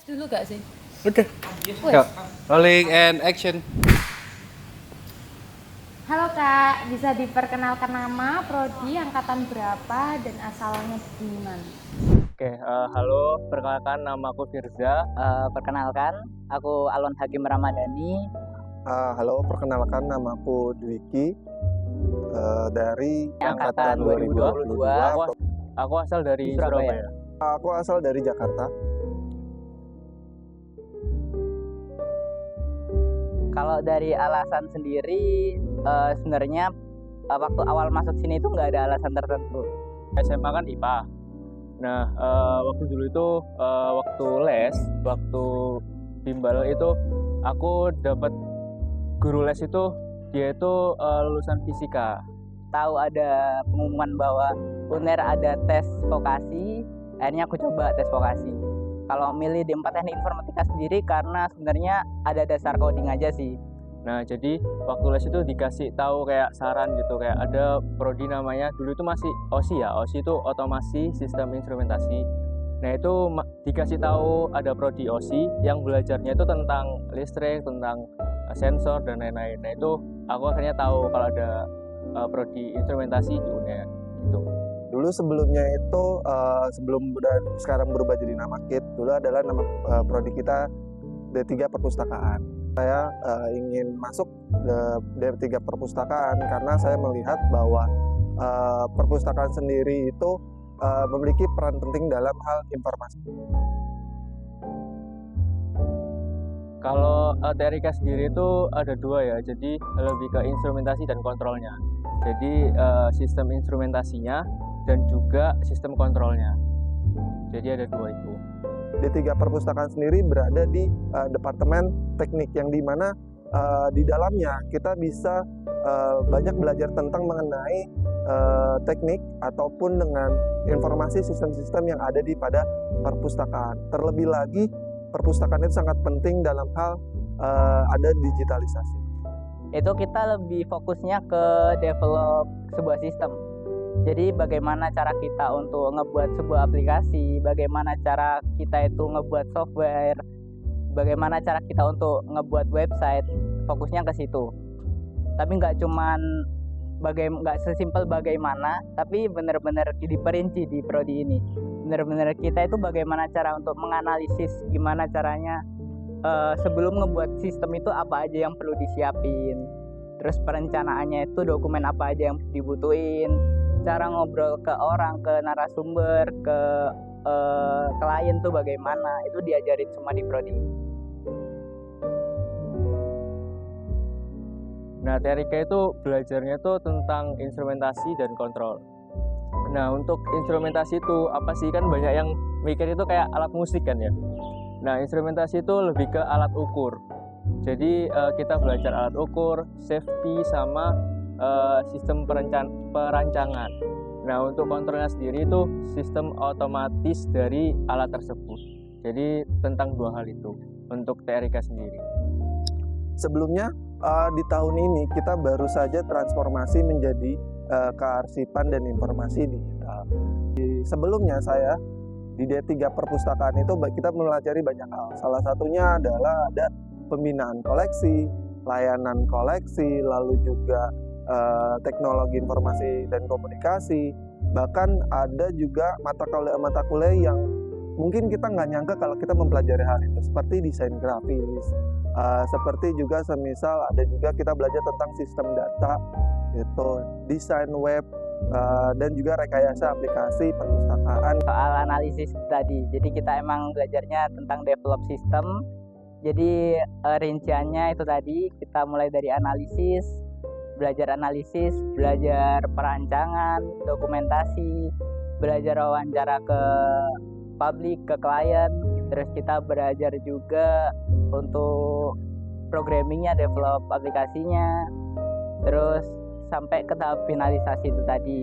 Dulu gak sih? Udah. Wes. Yuk, rolling and action. Halo Kak, bisa diperkenalkan nama, prodi, angkatan berapa, dan asalnya di mana? Oke, halo, perkenalkan nama aku Firza. Perkenalkan, aku Alon Hakim Ramadhani. Halo, perkenalkan namaku Dwiki dari Angkatan 2022. Aku asal dari Surabaya. Surabaya. Aku asal dari Jakarta. Kalau dari alasan sendiri, sebenarnya waktu awal masuk sini itu nggak ada alasan tertentu. SMA kan IPA. Nah, waktu dulu itu waktu les, waktu bimbel itu aku dapat guru les itu dia itu lulusan fisika. Tahu ada pengumuman bahwa UNER ada tes vokasi, akhirnya aku coba tes vokasi. Kalau milih di 4 teknik informatika sendiri karena sebenarnya ada dasar coding aja sih. Nah, jadi waktu les itu dikasih tahu kayak saran gitu, kayak ada prodi namanya dulu itu masih OSI ya. OSI itu otomasi sistem instrumentasi. Nah, itu dikasih tahu ada prodi OSI yang belajarnya itu tentang listrik, tentang sensor dan lain-lain. Nah, itu aku akhirnya tahu kalau ada prodi instrumentasi di UNER gitu. Dulu sebelumnya itu sebelum sekarang berubah jadi nama KIT, dulu adalah nama prodi kita D3 Perpustakaan. Saya ingin masuk ke D3 Perpustakaan karena saya melihat bahwa perpustakaan sendiri itu memiliki peran penting dalam hal informasi. Kalau TRIK sendiri itu ada dua ya, jadi lebih ke instrumentasi dan kontrolnya. Jadi sistem instrumentasinya dan juga sistem kontrolnya. Jadi ada dua itu. D3 Perpustakaan sendiri berada di Departemen Teknik yang dimana di dalamnya kita bisa banyak belajar tentang mengenai teknik ataupun dengan informasi sistem-sistem yang ada di pada perpustakaan. Terlebih lagi perpustakaan itu sangat penting dalam hal ada digitalisasi. Itu kita lebih fokusnya ke develop sebuah sistem. Jadi bagaimana cara kita untuk ngebuat sebuah aplikasi, bagaimana cara kita itu ngebuat software, bagaimana cara kita untuk ngebuat website, fokusnya ke situ. Tapi nggak sesimpel bagaimana, tapi benar-benar diperinci di prodi ini. Benar-benar kita itu bagaimana cara untuk menganalisis, gimana caranya sebelum ngebuat sistem itu apa aja yang perlu disiapin, terus perencanaannya itu dokumen apa aja yang dibutuhin, cara ngobrol ke orang, ke narasumber, ke klien tuh bagaimana, itu diajarin semua di prodi. Nah, TRIK itu belajarnya itu tentang instrumentasi dan kontrol. Nah, untuk instrumentasi itu apa sih, kan banyak yang mikir itu kayak alat musik kan ya. Nah, instrumentasi itu lebih ke alat ukur. Jadi kita belajar alat ukur, safety sama sistem perancangan. Nah, untuk kontrolnya sendiri itu sistem otomatis dari alat tersebut. Jadi tentang dua hal itu untuk TRIK sendiri. Sebelumnya di tahun ini kita baru saja transformasi menjadi kearsipan dan informasi digital. Sebelumnya saya di D3 Perpustakaan itu kita mempelajari banyak hal. Salah satunya adalah ada pembinaan koleksi, layanan koleksi, lalu juga teknologi informasi dan komunikasi. Bahkan ada juga mata kuliah yang mungkin kita nggak nyangka kalau kita mempelajari hal itu, seperti desain grafis, seperti juga semisal ada juga kita belajar tentang sistem data, itu desain web, dan juga rekayasa aplikasi perpustakaan. Soal analisis tadi, jadi kita emang belajarnya tentang develop sistem. Jadi rinciannya itu tadi kita mulai dari belajar analisis, belajar perancangan, dokumentasi, belajar wawancara ke publik, ke klien, terus kita belajar juga untuk programmingnya, develop aplikasinya, terus sampai ke tahap finalisasi itu tadi.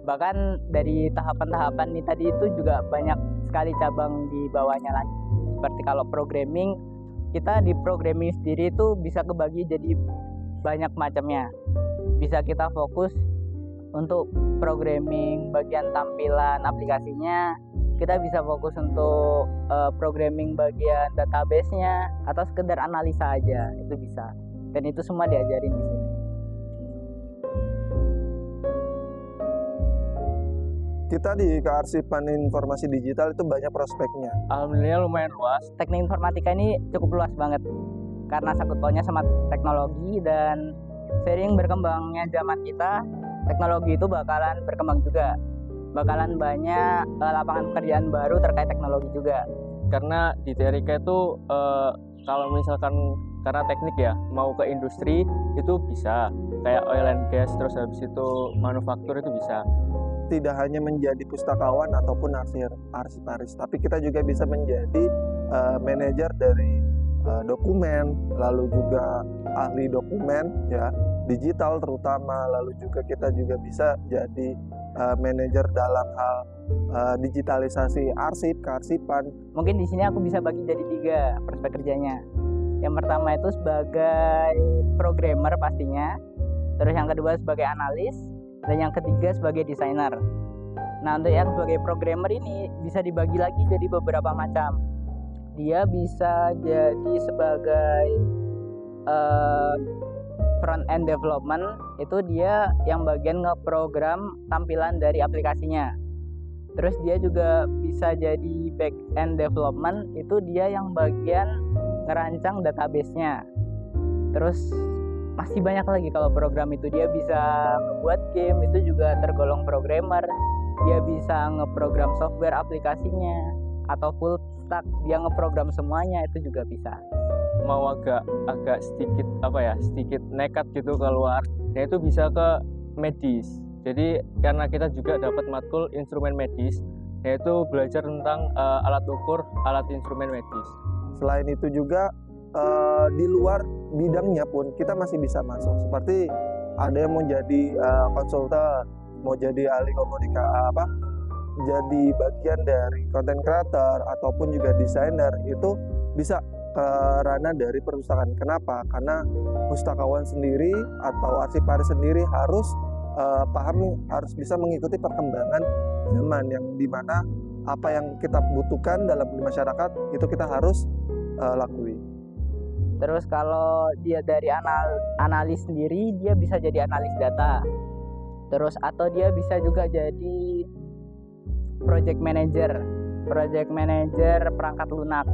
Bahkan dari tahapan-tahapan ini tadi itu juga banyak sekali cabang di bawahnya lagi. Seperti kalau programming, kita di programming sendiri itu bisa kebagi jadi banyak macamnya. Bisa kita fokus untuk programming bagian tampilan aplikasinya, kita bisa fokus untuk programming bagian database-nya atau sekedar analisa aja, itu bisa. Dan itu semua diajarin di sini. Kita di Kearsipan Informasi Digital itu banyak prospeknya. Alhamdulillah lumayan luas. Teknik informatika ini cukup luas banget karena sangkut pautnya sama teknologi, dan seiring berkembangnya zaman kita, teknologi itu bakalan berkembang juga. Bakalan banyak lapangan pekerjaan baru terkait teknologi juga. Karena di TRIK itu kalau misalkan karena teknik ya, mau ke industri itu bisa, kayak oil and gas, terus habis itu manufaktur itu bisa. Tidak hanya menjadi pustakawan ataupun arsiparis, tapi kita juga bisa menjadi manajer dari dokumen, lalu juga ahli dokumen ya, digital terutama, lalu juga kita juga bisa jadi manajer dalam hal digitalisasi arsip, kearsipan. Mungkin di sini aku bisa bagi jadi 3 prospek kerjanya. Yang pertama itu sebagai programmer pastinya, terus yang kedua sebagai analis, dan yang ketiga sebagai desainer. Nah, untuk yang sebagai programmer ini bisa dibagi lagi jadi beberapa macam. Dia bisa jadi sebagai front end development, itu dia yang bagian ngeprogram tampilan dari aplikasinya. Terus dia juga bisa jadi back end development, itu dia yang bagian ngerancang database-nya. Terus masih banyak lagi kalau program itu, dia bisa ngebuat game, itu juga tergolong programmer. Dia bisa ngeprogram software aplikasinya, atau full stack, dia ngeprogram semuanya, itu juga bisa. Mau agak sedikit nekat gitu keluar, nah itu bisa ke medis. Jadi karena kita juga dapat matkul instrumen medis, yaitu belajar tentang alat ukur, alat instrumen medis. Selain itu juga di luar bidangnya pun kita masih bisa masuk. Seperti ada yang mau jadi konsultan, mau jadi ahli komunikasi, jadi bagian dari content creator ataupun juga desainer, itu bisa ke ranah dari perpustakaan. Kenapa? Karena pustakawan sendiri atau arsiparis sendiri harus harus bisa mengikuti perkembangan zaman, yang dimana apa yang kita butuhkan dalam masyarakat itu kita harus lakui. Terus kalau dia dari analis sendiri, dia bisa jadi analis data. Terus atau dia bisa juga jadi project manager perangkat lunak.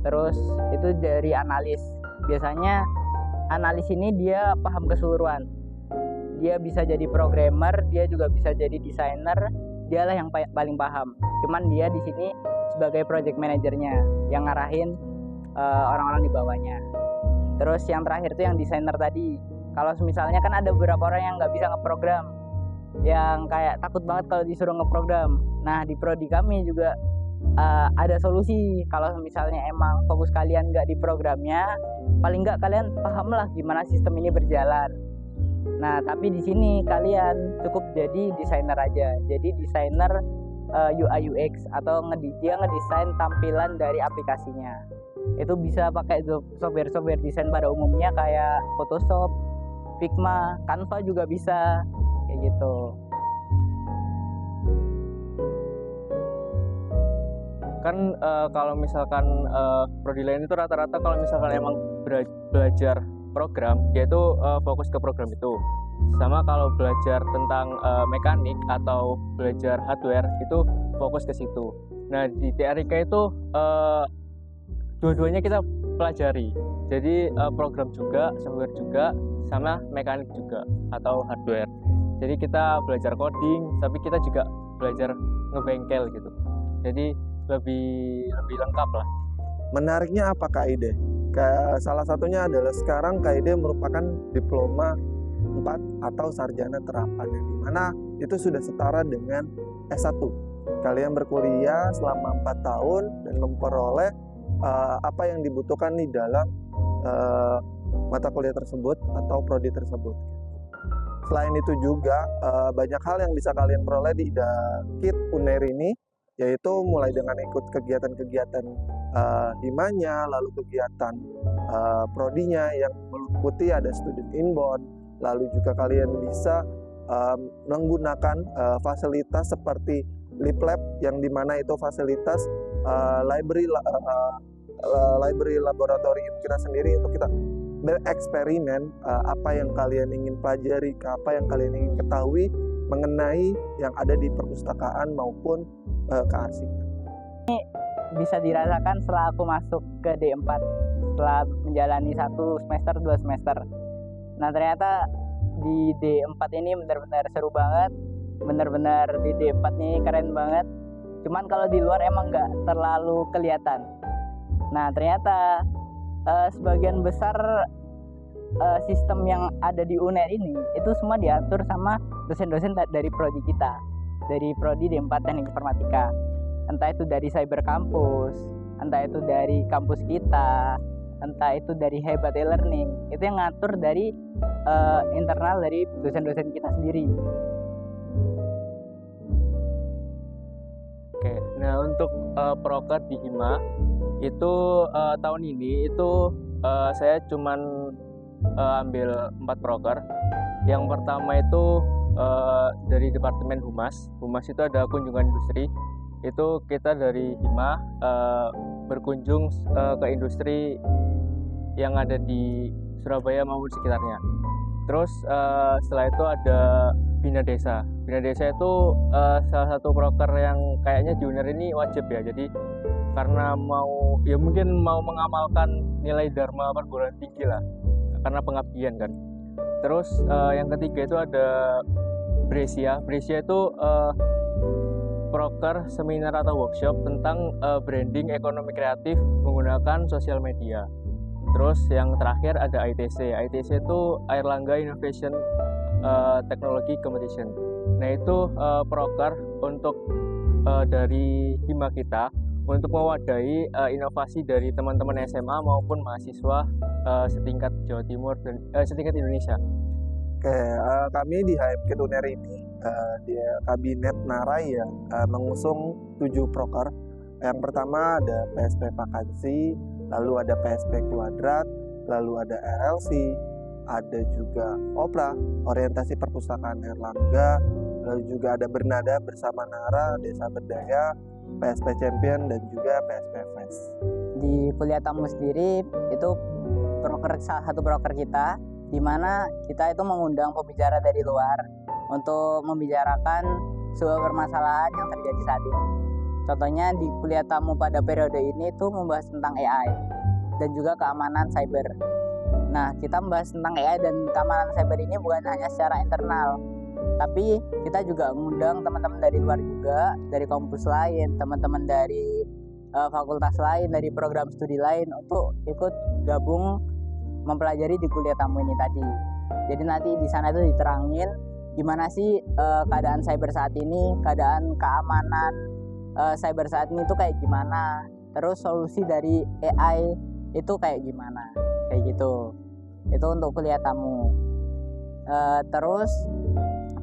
Terus itu dari analis. Biasanya analis ini dia paham keseluruhan. Dia bisa jadi programmer, dia juga bisa jadi desainer. Dialah yang paling paham. Cuman dia di sini sebagai project manajernya yang ngarahin orang-orang di bawahnya. Terus yang terakhir itu yang desainer tadi. Kalau misalnya kan ada beberapa orang yang nggak bisa ngeprogram, yang kayak takut banget kalau disuruh ngeprogram. Nah, di prodi kami juga ada solusi. Kalau misalnya emang fokus kalian nggak di programnya, paling nggak kalian paham lah gimana sistem ini berjalan. Nah, tapi di sini kalian cukup jadi desainer aja. Jadi desainer UI UX atau dia ngedesain tampilan dari aplikasinya. Itu bisa pakai software desain pada umumnya kayak Photoshop, Figma, Canva juga bisa kayak gitu. Kan kalau misalkan prodi lain itu rata-rata kalau misalkan emang belajar program, dia itu fokus ke program itu. Sama kalau belajar tentang mekanik atau belajar hardware itu fokus ke situ. Nah, di TRIK itu dua-duanya kita pelajari. Jadi program juga, software juga, sama mekanik juga atau hardware. Jadi kita belajar coding, tapi kita juga belajar ngebengkel gitu. Jadi lebih lengkap lah. Menariknya apa KID? Salah satunya adalah sekarang KID merupakan diploma 4 atau sarjana terapan, yang dimana itu sudah setara dengan S1. Kalian berkuliah selama 4 tahun dan memperoleh apa yang dibutuhkan di dalam mata kuliah tersebut atau prodi tersebut. Selain itu juga banyak hal yang bisa kalian peroleh di KIT UNER ini, yaitu mulai dengan ikut kegiatan-kegiatan himanya, lalu kegiatan prodinya yang meliputi ada student inbound, lalu juga kalian bisa menggunakan fasilitas seperti lab lab yang dimana itu fasilitas library laboratorium kita sendiri untuk kita bereksperimen apa yang kalian ingin pelajari, apa yang kalian ingin ketahui mengenai yang ada di perpustakaan maupun kearsipan. Bisa dirasakan setelah aku masuk ke D4, setelah menjalani 1 semester 2 semester. Nah ternyata di D4 ini benar-benar seru banget, benar-benar di D4 ini keren banget. Cuman kalau di luar emang nggak terlalu kelihatan. Nah ternyata sebagian besar sistem yang ada di UNER ini itu semua diatur sama dosen-dosen dari prodi kita, dari prodi D4 Teknik Informatika. Entah itu dari cyber kampus, entah itu dari kampus kita, entah itu dari Hebat e-learning, itu yang ngatur dari internal dari dosen-dosen kita sendiri. Oke, nah untuk proker di HIMA itu tahun ini itu saya cuman ambil 4 proker. Yang pertama itu dari Departemen Humas. Humas itu ada kunjungan industri. Itu kita dari HIMA berkunjung ke industri yang ada di Surabaya maupun sekitarnya. Terus setelah itu ada Bina Desa. Bina Desa itu salah satu proker yang kayaknya di UNER ini wajib ya. Jadi karena mungkin mau mengamalkan nilai Dharma perguruan tinggi lah, karena pengabdian kan. Terus yang ketiga itu ada Brescia. Brescia itu proker seminar atau workshop tentang branding ekonomi kreatif menggunakan sosial media. Terus yang terakhir ada ITC. ITC itu Airlangga Innovation Technology Competition. Nah itu proker untuk dari HIMA kita untuk mewadahi inovasi dari teman-teman SMA maupun mahasiswa setingkat Jawa Timur dan setingkat Indonesia. Oke, kami di HMK UNER ini di Kabinet Naraya mengusung 7 proker. Yang pertama ada PSP Vakansi, lalu ada PSP Kuadrat, lalu ada RLC, ada juga OPRA, Orientasi Perpustakaan Airlangga, lalu juga ada Bernada Bersama Nara, Desa Berdaya, PSP Champion, dan juga PSP Fest. Di kuliah tamu sendiri itu salah satu proker kita, di mana kita itu mengundang pembicara dari luar untuk membicarakan sebuah permasalahan yang terjadi saat ini. Contohnya di kuliah tamu pada periode ini itu membahas tentang AI dan juga keamanan cyber. Nah, kita membahas tentang AI dan keamanan cyber ini bukan hanya secara internal, tapi kita juga mengundang teman-teman dari luar juga, dari kampus lain, teman-teman dari fakultas lain, dari program studi lain untuk ikut gabung mempelajari di kuliah tamu ini tadi. Jadi nanti di sana itu diterangin gimana sih keadaan cyber saat ini, keadaan keamanan cyber saat ini itu kayak gimana, terus solusi dari AI itu kayak gimana, kayak gitu. Itu untuk kuliah tamu. Terus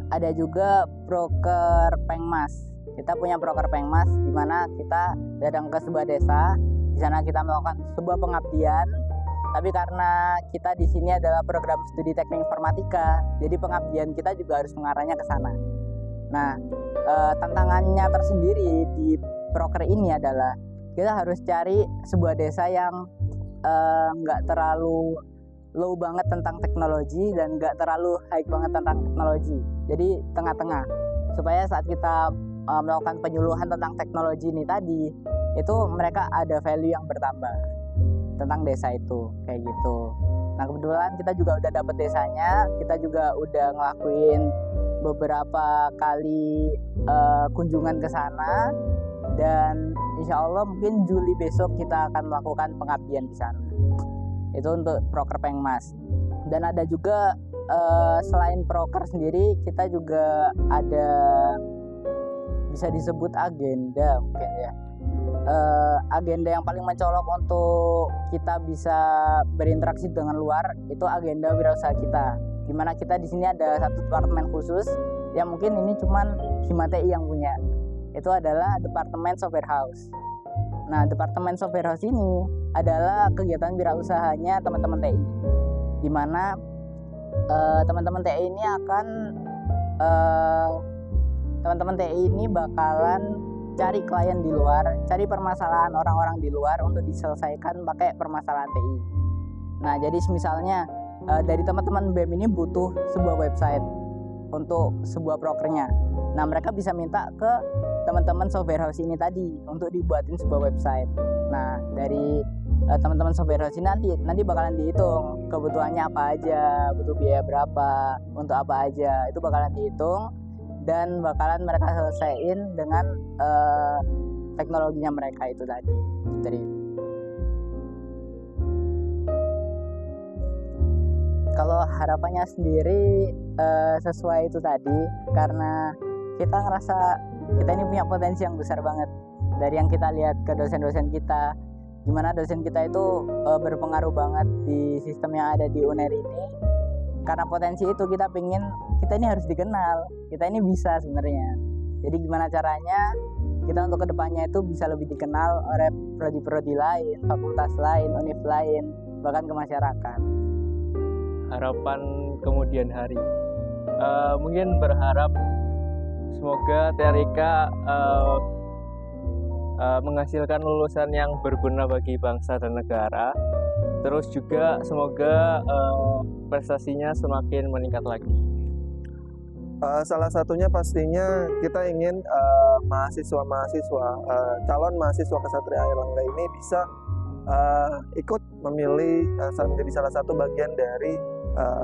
ada juga proker Pengmas. Kita punya proker Pengmas di mana kita datang ke sebuah desa, di sana kita melakukan sebuah pengabdian. Tapi karena kita di sini adalah program studi teknik informatika, jadi pengabdian kita juga harus mengarahnya ke sana. Nah, tantangannya tersendiri di proker ini adalah kita harus cari sebuah desa yang nggak terlalu low banget tentang teknologi dan nggak terlalu high banget tentang teknologi. Jadi tengah-tengah, supaya saat kita melakukan penyuluhan tentang teknologi ini tadi, itu mereka ada value yang bertambah tentang desa itu, kayak gitu. Nah kebetulan kita juga udah dapet desanya, kita juga udah ngelakuin beberapa kali kunjungan ke sana, dan insya Allah mungkin Juli besok kita akan melakukan pengabdian di sana. Itu untuk proker Pengmas. Dan ada juga selain proker sendiri, kita juga ada bisa disebut agenda mungkin ya. Agenda yang paling mencolok untuk kita bisa berinteraksi dengan luar itu agenda wirausaha kita, dimana kita di sini ada satu departemen khusus yang mungkin ini cuman HIMA TI yang punya, itu adalah Departemen Software House. Nah, Departemen Software House ini adalah kegiatan wirausahanya teman-teman TI, dimana teman-teman TI ini akan teman-teman TI ini bakalan cari klien di luar, cari permasalahan orang-orang di luar untuk diselesaikan pakai permasalahan TI. Nah, jadi misalnya dari teman-teman BEM ini butuh sebuah website untuk sebuah prokernya. Nah, mereka bisa minta ke teman-teman software house ini tadi untuk dibuatin sebuah website. Nah, dari teman-teman software house ini nanti bakalan dihitung kebutuhannya apa aja, butuh biaya berapa, untuk apa aja, itu bakalan dihitung dan bakalan mereka selesaiin dengan teknologinya mereka itu tadi. Dari kalau harapannya sendiri sesuai itu tadi, karena kita ngerasa kita ini punya potensi yang besar banget dari yang kita lihat ke dosen-dosen kita, gimana dosen kita itu berpengaruh banget di sistem yang ada di UNER ini. Karena potensi itu kita ini harus dikenal, kita ini bisa sebenarnya. Jadi gimana caranya kita untuk kedepannya itu bisa lebih dikenal oleh prodi-prodi lain, fakultas lain, univ lain, bahkan ke masyarakat. Harapan kemudian hari, mungkin berharap semoga TRIK menghasilkan lulusan yang berguna bagi bangsa dan negara. Terus juga semoga prestasinya semakin meningkat lagi. Salah satunya pastinya kita ingin mahasiswa-mahasiswa, calon mahasiswa Ksatria Airlangga ini bisa ikut memilih menjadi salah satu bagian dari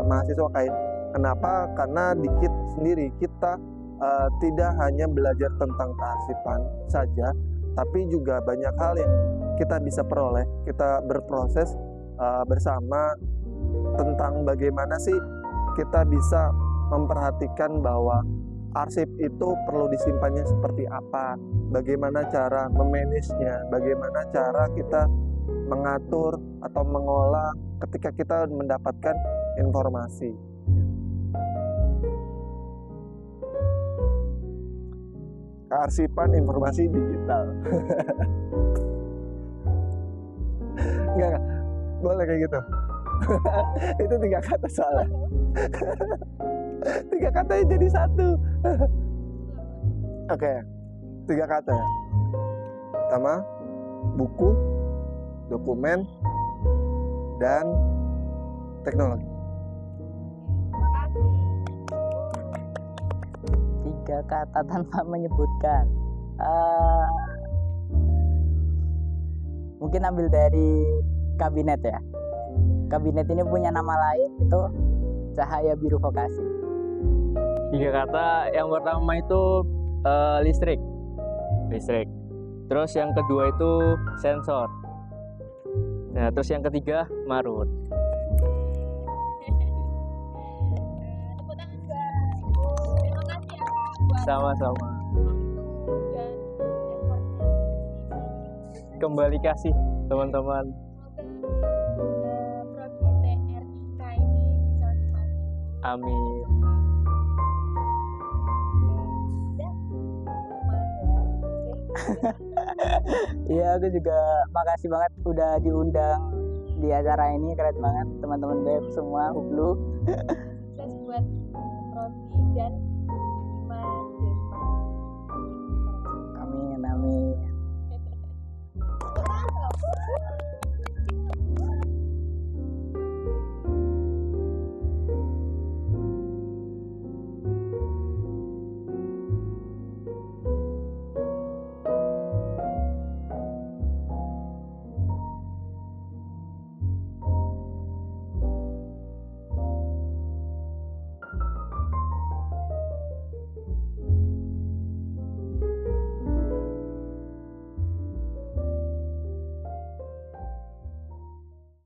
mahasiswa KAIN. Kenapa? Karena di KIT sendiri kita tidak hanya belajar tentang kearsipan saja, tapi juga banyak hal yang kita bisa peroleh. Kita berproses bersama tentang bagaimana sih kita bisa memperhatikan bahwa arsip itu perlu disimpannya seperti apa, bagaimana cara memanagenya, bagaimana cara kita mengatur atau mengolah ketika kita mendapatkan informasi. Kearsipan informasi digital. Enggak, boleh kayak gitu. Itu 3 kata salah. 3 katanya jadi 1. Oke, 3 kata ya. Pertama, buku, dokumen, dan teknologi. 3 kata tanpa menyebutkan. Mungkin ambil dari kabinet ya. Kabinet ini punya nama lain, itu Cahaya Biru Vokasi. 3 kata, yang pertama itu listrik. Terus yang kedua itu sensor. Nah, terus yang ketiga marun. Sama-sama. Kembali kasih teman-teman. Amin. Iya, aku juga makasih banget udah diundang di acara ini, keren banget teman-teman BEM semua, Hublu. Sukses buat Prodi dan Mas Deva. Amin, amin.